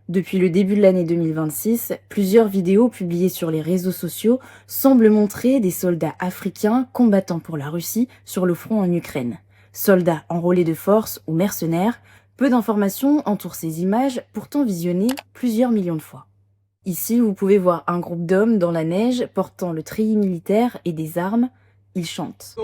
Depuis le début de l'année 2026, plusieurs vidéos publiées sur les réseaux sociaux semblent montrer des soldats africains combattant pour la Russie sur le front en Ukraine. Soldats enrôlés de force ou mercenaires, peu d'informations entourent ces images, pourtant visionnées plusieurs millions de fois. Ici, vous pouvez voir un groupe d'hommes dans la neige portant le treillis militaire et des armes. Ils chantent.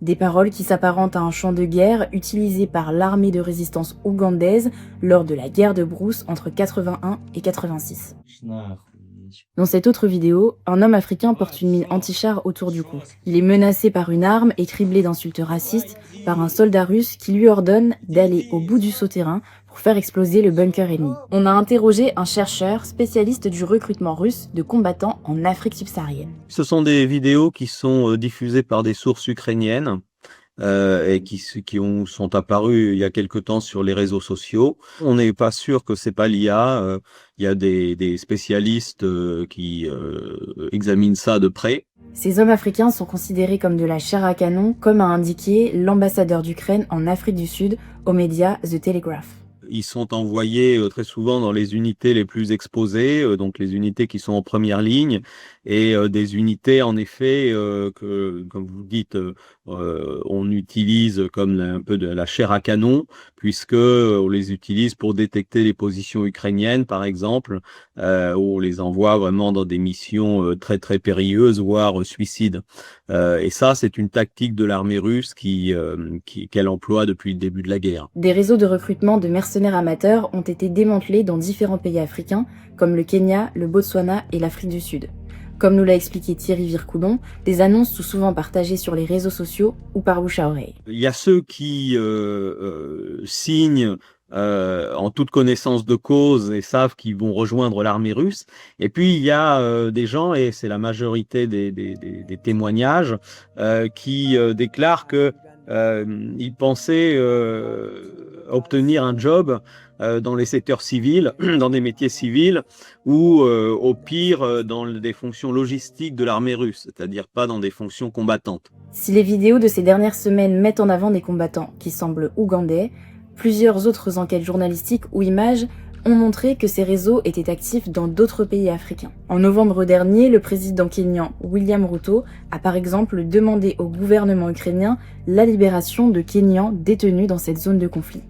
Des paroles qui s'apparentent à un chant de guerre utilisé par l'armée de résistance ougandaise lors de la guerre de brousse entre 81 et 86. Dans cette autre vidéo, un homme africain porte une mine anti-char autour du cou. Il est menacé par une arme et criblé d'insultes racistes par un soldat russe qui lui ordonne d'aller au bout du souterrain pour faire exploser le bunker ennemi. On a interrogé un chercheur spécialiste du recrutement russe de combattants en Afrique subsaharienne. Ce sont des vidéos qui sont diffusées par des sources ukrainiennes et qui sont apparues il y a quelque temps sur les réseaux sociaux. On n'est pas sûr que c'est pas l'IA. Il y a des spécialistes qui examinent ça de près. Ces hommes africains sont considérés comme de la chair à canon, comme a indiqué l'ambassadeur d'Ukraine en Afrique du Sud aux médias The Telegraph. Ils sont envoyés très souvent dans les unités les plus exposées, donc les unités qui sont en première ligne, et des unités en effet que, comme vous dites, on utilise comme un peu de la chair à canon, puisque on les utilise pour détecter les positions ukrainiennes, par exemple, où on les envoie vraiment dans des missions très très périlleuses, voire suicides. Et ça, c'est une tactique de l'armée russe qu'elle emploie depuis le début de la guerre. Des réseaux de recrutement de mercenaires amateurs ont été démantelés dans différents pays africains, comme le Kenya, le Botswana et l'Afrique du Sud. Comme nous l'a expliqué Thierry Vircoulon, des annonces sont souvent partagées sur les réseaux sociaux ou par bouche à oreille. Il y a ceux qui signent en toute connaissance de cause et savent qu'ils vont rejoindre l'armée russe. Et puis il y a des gens, et c'est la majorité des témoignages, qui déclarent que ils pensaient obtenir un job dans les secteurs civils, dans des métiers civils, ou au pire dans des fonctions logistiques de l'armée russe, c'est-à-dire pas dans des fonctions combattantes. Si les vidéos de ces dernières semaines mettent en avant des combattants qui semblent ougandais, plusieurs autres enquêtes journalistiques ou images ont montré que ces réseaux étaient actifs dans d'autres pays africains. En novembre dernier, le président kényan William Ruto a par exemple demandé au gouvernement ukrainien la libération de Kenyans détenus dans cette zone de conflit.